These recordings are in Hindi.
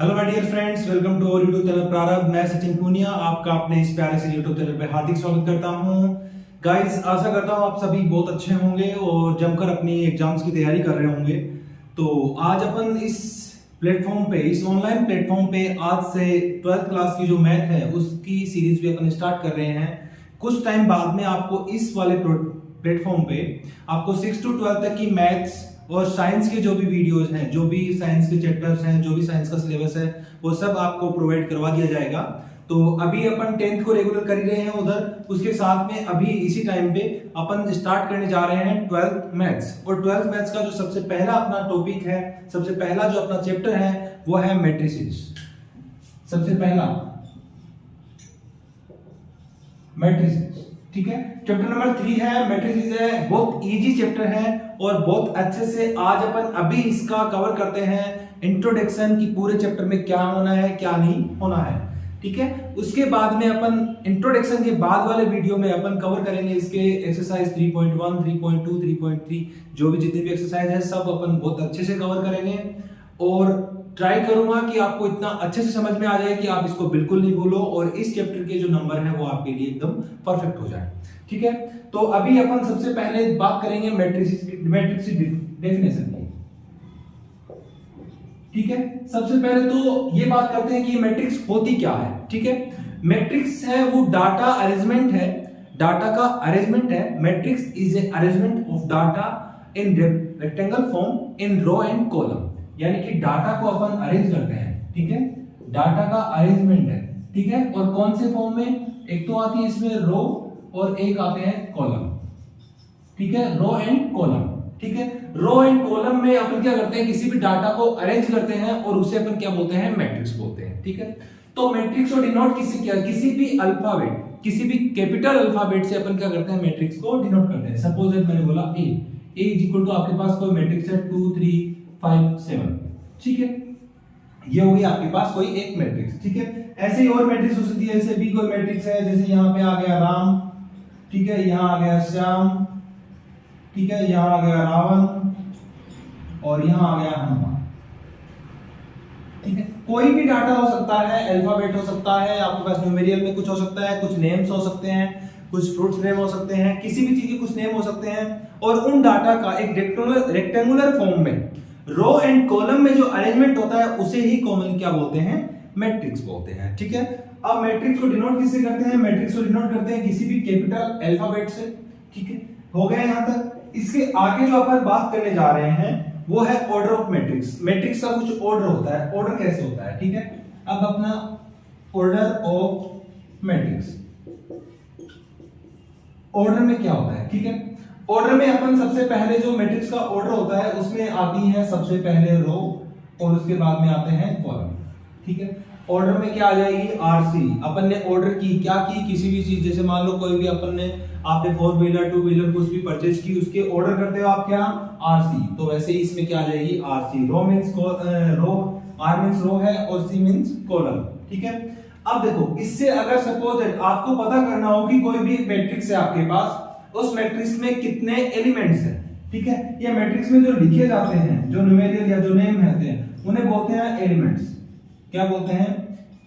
Hello my dear friends, welcome to our YouTube channel Prarambh. मैं सचिन पूनिया आपका अपने इस प्यारे से यूट्यूब चैनल पे हार्दिक स्वागत करता हूं। गाइस, आशा करता हूं आप सभी बहुत अच्छे होंगे और जमकर अपनी एग्जाम्स की तैयारी कर रहे होंगे। तो आज अपन इस प्लेटफॉर्म पे, इस ऑनलाइन प्लेटफॉर्म पे आज से 12th क्लास की जो मैथ है उसकी सीरीज भी अपन स्टार्ट कर रहे हैं। कुछ टाइम बाद में आपको इस वाले प्लेटफॉर्म पे आपको 6 to 12 तक की मैथ्स और साइंस के जो भी वीडियोस हैं, जो भी साइंस के चैप्टर्स हैं, जो भी साइंस का सिलेबस है, वो सब आपको प्रोवाइड करवा दिया जाएगा। तो अभी अपन 10th को रेगुलर कर ही रहे हैं उधर, उसके साथ में अभी इसी टाइम पे अपन स्टार्ट करने जा रहे हैं 12th मैथ्स। और 12th मैथ्स का जो सबसे पहला अपना टॉपिक है, सबसे पहला जो अपना चैप्टर है वो है मैट्रिसेस। सबसे पहला मैट्रिसेस, ठीक है। चैप्टर नंबर 3 है मैट्रिसेस है। बहुत इजी चैप्टर है और बहुत अच्छे से आज अपन अभी इसका कवर करते हैं इंट्रोडक्शन की पूरे चैप्टर में क्या होना है क्या नहीं होना है, ठीक है। उसके बाद में अपन इंट्रोडक्शन के बाद वाले वीडियो में अपन कवर करेंगे इसके एक्सरसाइज 3.1, 3.2, 3.3 जो भी जितने भी एक्सरसाइज है सब अपन बहुत अच्छे से कवर करेंगे और ट्राई करूंगा कि आपको इतना अच्छे से समझ में आ जाए कि आप इसको बिल्कुल नहीं भूलो और इस चैप्टर के जो नंबर है वो आपके लिए एकदम परफेक्ट हो जाए, ठीक है। तो अभी अपन सबसे पहले बात करेंगे मैट्रिक्स डेफिनेशन की, ठीक है। सबसे पहले तो ये बात करते हैं कि मैट्रिक्स होती क्या है, ठीक है। मैट्रिक्स है वो डाटा अरेंजमेंट है, डाटा का अरेंजमेंट है। Matrix is a arrangement of data in rectangle form in row and column, यानी कि डाटा को अपन अरेंज करते हैं, ठीक है। डाटा का अरेंजमेंट है, ठीक है। और कौन से फॉर्म में? एक तो आती है इसमें रो और एक आते हैं कॉलम, ठीक है। रो एंड कॉलम, ठीक है। रो एंड कॉलम में अपन क्या करते हैं, किसी भी डाटा को अरेंज करते हैं और उसे अपन क्या बोलते हैं, मैट्रिक्स बोलते हैं, ठीक है। तो मैट्रिक्स को डिनोट किसी भी अल्फाबेट, किसी भी कैपिटल अल्फाबेट से अपन क्या करते हैं, मैट्रिक्स को डिनोट करते हैं। सपोज दैट मैंने बोला ए इज इक्वल टू आपके पास कोई मैट्रिक्स है 2 3 5 7, ठीक है। ये हो गई आपके पास कोई एक मैट्रिक्स, ठीक है। ऐसे ही और मैट्रिक्स हो सकती है, जैसे भी कोई मैट्रिक्स है, जैसे यहाँ पे आ गया राम, ठीक है। यहाँ आ गया श्याम, ठीक है। यहाँ आ गया रावण और यहाँ आ गया हनुमान, ठीक है। कोई भी डाटा हो सकता है, अल्फाबेट हो सकता है, आपके पास न्यूमेरियल में कुछ हो सकता है, कुछ नेम्स हो सकते हैं, कुछ फ्रूट्स नेम हो सकते हैं, किसी भी चीज के कुछ नेम हो सकते हैं। और उन डाटा का एक रेक्टेंगुलर फॉर्म में रो एंड कॉलम में जो अरेंजमेंट होता है उसे ही कॉमनली क्या बोलते हैं, मैट्रिक्स बोलते हैं, ठीक है। अब मैट्रिक्स को डिनोट किससे करते हैं? मैट्रिक्स को डिनोट करते हैं किसी भी कैपिटल अल्फाबेट से, ठीक है। हो गया यहां तक। इसके आगे जो अपन बात करने जा रहे हैं वो है ऑर्डर ऑफ मैट्रिक्स। मैट्रिक्स का कुछ ऑर्डर होता है। ऑर्डर कैसे होता है, ठीक है। अब अपना ऑर्डर ऑफ मैट्रिक्स, ऑर्डर में क्या होता है, ठीक है। ऑर्डर में अपन सबसे पहले जो मैट्रिक्स का ऑर्डर होता है उसमें आती है सबसे पहले रो और उसके बाद में आते हैं कॉलम, ठीक है। ऑर्डर में क्या आ जाएगी, आरसी। अपन ने ऑर्डर की क्या की, किसी भी चीज, जैसे मान लो कोई भी अपन ने आपने 4 व्हीलर 2 व्हीलर कुछ भी परचेज की, उसके ऑर्डर करते हो आप क्या, आरसी। तो वैसे ही इसमें क्या आ जाएगी, RC. Row means row, R means row है और सी मींस कॉलम, ठीक है। अब देखो, इससे अगर सपोज आपको पता करना हो कि कोई भी मैट्रिक्स है आपके पास, उस मैट्रिक्स में कितने एलिमेंट्स हैं, ठीक है। ये मैट्रिक्स में जो लिखे जाते हैं, जो न्यूमेरियल या जो नेम रहते हैं, उन्हें बोलते हैं एलिमेंट्स। क्या बोलते हैं,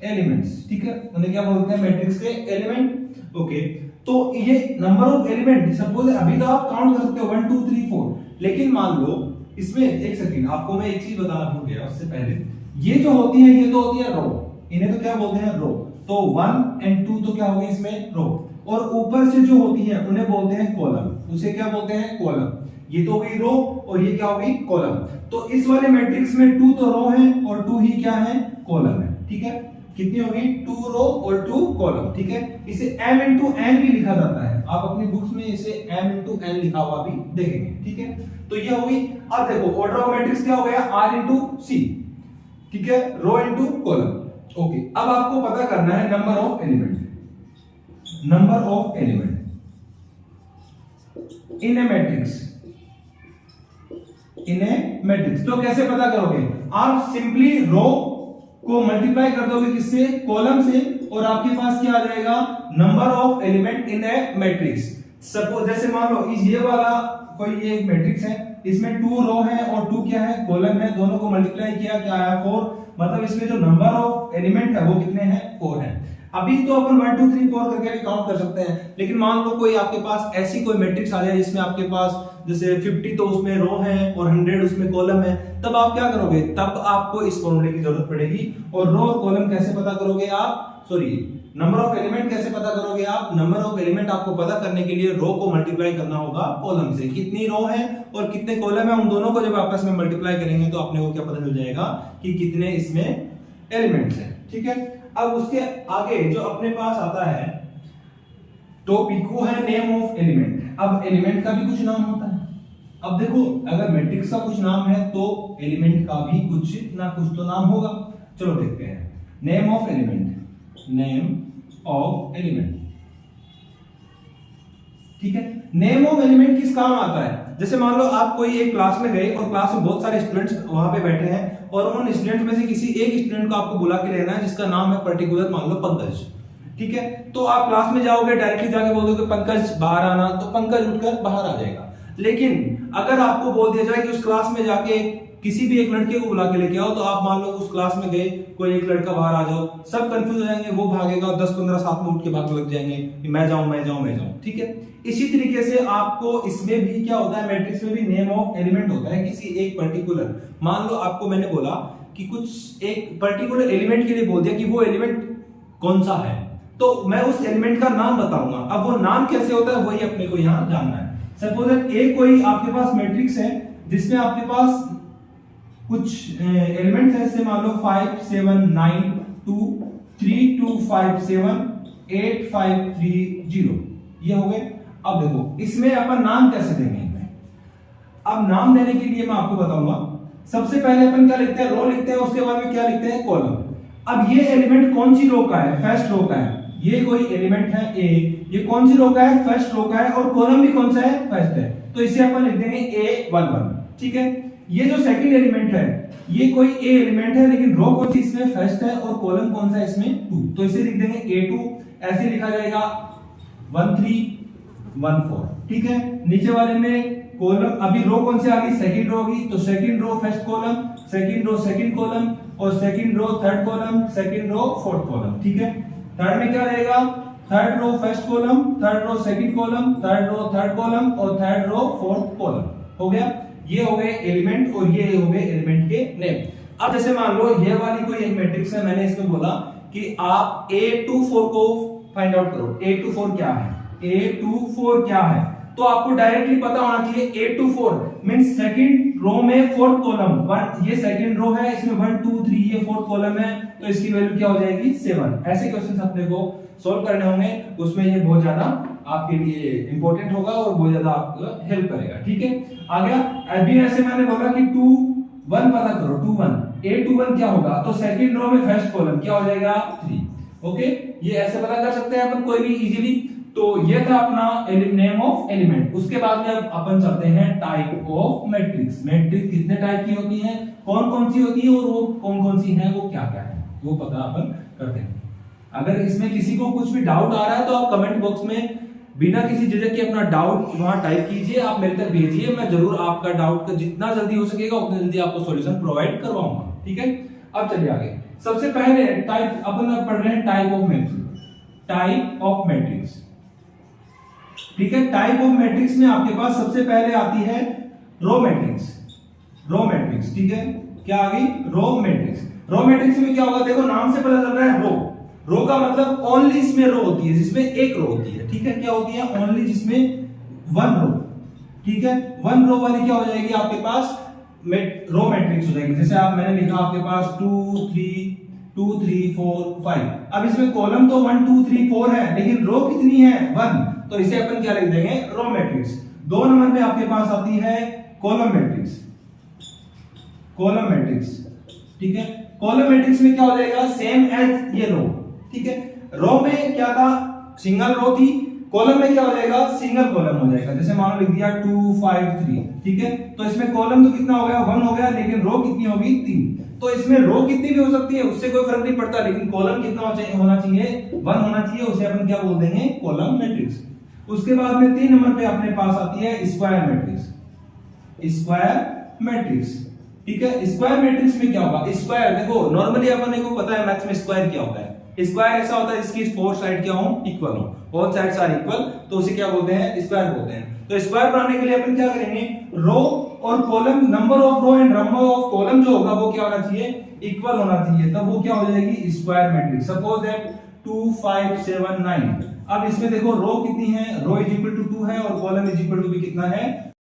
एलिमेंट्स, ठीक है। उन्हें क्या बोलते हैं, मैट्रिक्स के एलिमेंट, ओके। तो ये नंबर ऑफ एलिमेंट, सपोज अभी तो आप काउंट कर सकते हो 1 2 3 4, लेकिन मान लो इसमें, एक सेकंड, आपको मैं एक चीज बताना भूल गया उससे पहले। ये जो होती है, ये तो होती है रो, इन्हें तो क्या बोलते हैं, रो। तो 1 और 2 तो क्या होगी इसमें, रो। और ऊपर से जो होती है उन्हें बोलते हैं कॉलम, उसे क्या बोलते हैं, कॉलम। ये तो हो गई रो और ये क्या होगी, कॉलम। तो इस वाले मैट्रिक्स में 2 तो रो है और 2 ही क्या है, कॉलम है, ठीक है। कितनी होगी, 2 रो और 2 कॉलम, ठीक है। इसे m into n भी लिखा जाता है, आप अपनी बुक्स में इसे m into n लिखा हुआ भी देखेंगे, ठीक है। तो ये होगी। अब देखो ऑर्डर ऑफ मैट्रिक्स क्या हो गया, r into c, ठीक है, रो into कॉलम, ओके। अब आपको पता करना है number of element, number of element in A matrix, in A matrix. तो कैसे पता करोगे, आप सिंपली रो को मल्टीप्लाई कर दोगे किससे, कॉलम से, और आपके पास क्या आ जाएगा, number of element in A matrix. Suppose जैसे मान लो ये वाला कोई एक मैट्रिक्स है, इसमें 2 रो है और 2 क्या है, कॉलम है, दोनों को मल्टीप्लाई किया क्या आया 4, मतलब इसमें जो नंबर ऑफ एलिमेंट है वो कितने हैं, 4 हैं। अभी तो अपन 1 2 3 4 करके भी काउंट कर सकते हैं, लेकिन मान लो कोई आपके पास ऐसी कोई मैट्रिक्स आ जाए जिसमें आपके पास जैसे 50 तो उसमें रो है और 100 उसमें कॉलम है, तब आप क्या करोगे, तब आपको इस फॉर्मूले की जरूरत पड़ेगी। और रो और कॉलम कैसे पता करोगे आप, सॉरी नंबर ऑफ एलिमेंट कैसे पता करोगे आप, नंबर ऑफ एलिमेंट आपको पता करने के लिए रो को मल्टीप्लाई करना होगा कॉलम से, कितनी रो है और कितने कॉलम है, उन दोनों को जब आपस में मल्टीप्लाई करेंगे तो आपने को क्या पता चल जाएगा कि कितने इसमें एलिमेंट्स हैं, ठीक है। अब उसके आगे जो अपने पास आता है टॉपिक वो है नेम ऑफ एलिमेंट। अब एलिमेंट का भी कुछ नाम होता है। अब देखो अगर मैट्रिक्स का कुछ नाम है तो एलिमेंट का भी कुछ ना कुछ तो नाम होगा। चलो देखते हैं name of element, name of element, ठीक है। नेम ऑफ एलिमेंट किस काम आता है, जैसे मान लो आप कोई एक क्लास में गए और क्लास में बहुत सारे स्टूडेंट्स वहां पे बैठे हैं और उन स्टूडेंट में से किसी एक स्टूडेंट को आपको बुला के लेना है जिसका नाम है पर्टिकुलर मान लो पंकज, ठीक है। तो आप क्लास में जाओगे, डायरेक्टली जाके बोल दोगे पंकज बाहर आना, तो पंकज उठकर बाहर आ जाएगा। लेकिन अगर आपको बोल दिया जाए कि उस क्लास में जाके किसी भी एक लड़के को बुला के लेके आओ, तो आप मान लो उस क्लास में गए, कोई एक लड़का बाहर आ जाओ, सब कंफ्यूज हो जाएंगे, वो भागेगा और 10-15 साथ में उठ के भागने लग जाएंगे कि मैं जाऊं मैं जाऊं मैं जाऊं, ठीक है। इसी तरीके से आपको इसमें भी क्या होता है, मैट्रिक्स में भी नेम ऑफ एलिमेंट होता है किसी एक पर्टिकुलर, मान लो आपको मैंने बोला कि कुछ एक पर्टिकुलर एलिमेंट के लिए बोल दिया कि वो एलिमेंट कौन सा है, तो मैं उस एलिमेंट का नाम बताऊंगा। अब वो नाम कैसे होता है वही अपने को यहाँ जानना है। सपोज एक कोई आपके पास मैट्रिक्स है जिसमें आपके पास कुछ एलिमेंट्स है, जैसे मान लो 5 7 9 2 3 2 5 7 8 5 3 0, ये हो गए। अब देखो इसमें अपन नाम कैसे देंगे इनमें। अब नाम देने के लिए मैं आपको बताऊंगा, सबसे पहले अपन क्या लिखते हैं, रो लिखते हैं, उसके बाद में क्या लिखते हैं, कॉलम। अब ये एलिमेंट कौन सी रो का है, फर्स्ट रो का है, ये कोई एलिमेंट है ए, ये कौन सी रो का है, फर्स्ट रो का है, और कॉलम भी कौन सा है, फर्स्ट है, तो इसे अपन लिख देंगे A11, ठीक है। ये जो सेकंड एलिमेंट है ये कोई ए एलिमेंट है, लेकिन रो कौन सी इसमें फर्स्ट है और कॉलम कौन सा है इसमें 2, तो इसे लिख देंगे A2, ऐसे लिखा जाएगा 1 3 1 4, ठीक है। नीचे वाले में कॉलम, अभी रो कौन सी आ गई, सेकंड रो होगी, तो second row first column, second row second column, और second row third column, second row fourth column, ठीक है। थर्ड में क्या रहेगा, third row first column, third row second column, third row third column, और थर्ड रो फोर्थ कॉलम, हो गया। ये हो गए एलिमेंट और ये हो गए एलिमेंट के नेम। अब जैसे मान लो ये वाली कोई एक मैट्रिक्स है, मैंने इसमें बोला कि आप A24 को फाइंड आउट करो। A24 क्या है, A24 क्या है, तो आपको डायरेक्टली पता होना चाहिए A24 मींस सेकंड रो में फोर्थ कॉलम, ये सेकंड रो है, इसमें 1 2 3 ये फोर्थ कॉलम है, तो इसकी वैल्यू क्या हो जाएगी 7। ऐसे क्वेश्चंस अपने को सॉल्व करने होंगे, उसमें ये बहुत ज्यादा आपके लिए इंपॉर्टेंट होगा और बहुत ज्यादा आपको हेल्प करेगा, ठीक है। आ गया। अभी ऐसे मैंने बोला कि 2 1 पता करो, 2 1 A21 क्या होगा, तो सेकंड रो में फर्स्ट कॉलम क्या हो जाएगा 3, ओके। ये ऐसे पता कर सकते हैं अपन कोई भी इजीली। तो ये था अपना नेम ऑफ एलिमेंट। उसके बाद में अब अपन चलते हैं टाइप ऑफ मैट्रिक्स। मैट्रिक्स कितने टाइप की होती है, कौन कौन सी होती है और वो कौन कौन सी है, वो क्या क्या है, वो पता अपन करते हैं। अगर इसमें किसी को कुछ भी डाउट आ रहा है तो आप कमेंट बॉक्स में बिना किसी झिझक के अपना डाउट वहां टाइप कीजिए, आप मेरे तक भेजिए, मैं जरूर आपका डाउट का जितना जल्दी हो सकेगा उतना जल्दी आपको सॉल्यूशन प्रोवाइड करवाऊंगा, ठीक है। अब चलिए आगे। सबसे पहले टाइप अपन पढ़ रहे हैं type of matrix, type of matrix, ठीक है। टाइप ऑफ मैट्रिक्स में आपके पास सबसे पहले आती है रो मैट्रिक्स, रो मैट्रिक्स, ठीक है। क्या आ गई, रो मैट्रिक्स। रो मैट्रिक्स में क्या होगा, देखो नाम से पता चल रहा है रो, रो का मतलब ओनली इसमें रो होती है जिसमें एक रो होती है, ठीक है। क्या होती है, ओनली जिसमें 1 रो, ठीक है। 1 रो वाली क्या हो जाएगी आपके पास रो मैट्रिक्स हो जाएगी। जैसे आप मैंने लिखा आपके पास 2 3 4 5, अब इसमें कॉलम तो 1 2 3 4 है, लेकिन रो कितनी है 1, तो इसे अपन क्या लिख देंगे, रो मैट्रिक्स। 2 नंबर पे आपके पास आती है कॉलम मैट्रिक्स, कॉलम मैट्रिक्स, ठीक है। कॉलम मैट्रिक्स में क्या हो जाएगा, सेम एज ये रो, ठीक है। रो में क्या था, सिंगल रो थी, कॉलम में क्या हो जाएगा, सिंगल कॉलम हो जाएगा। जैसे मान लो लिख दिया 2 5 3, ठीक है। तो इसमें कॉलम तो कितना हो गया 1 हो गया, लेकिन रो कितनी होगी 3। तो इसमें रो कितनी भी हो सकती है उससे कोई फर्क नहीं पड़ता, लेकिन कॉलम कितना होना चाहिए 1 होना चाहिए, उसे अपन क्या बोल देंगे, कॉलम मैट्रिक्स। उसके बाद में 3 नंबर पे अपने पास आती है स्क्वायर मैट्रिक्स, स्क्वायर मैट्रिक्स, ठीक है। स्क्वायर मैट्रिक्स में क्या होगा, स्क्वायर देखो नॉर्मली अपन को पता है मैथ्स में स्क्वायर क्या होता है। स्क्वायर ऐसा होता है जिसकी फोर साइड क्या हो, इक्वल हो, ऑल साइड्स आर इक्वल, तो उसे क्या बोलते हैं, स्क्वायर बोलते हैं। तो स्क्वायर बनाने के लिए अपन क्या करेंगे, रो और column, number of row and number of column जो होगा वो क्या होना चाहिए, इक्वल होना चाहिए, तब वो क्या हो जाएगी, स्क्वायर मैट्रिक्स। Suppose that 2 5 7 9। अब इसमें देखो रो कितनी है, रो इज इक्वल टू 2 है और कॉलम इज इक्वल टू भी कितना है,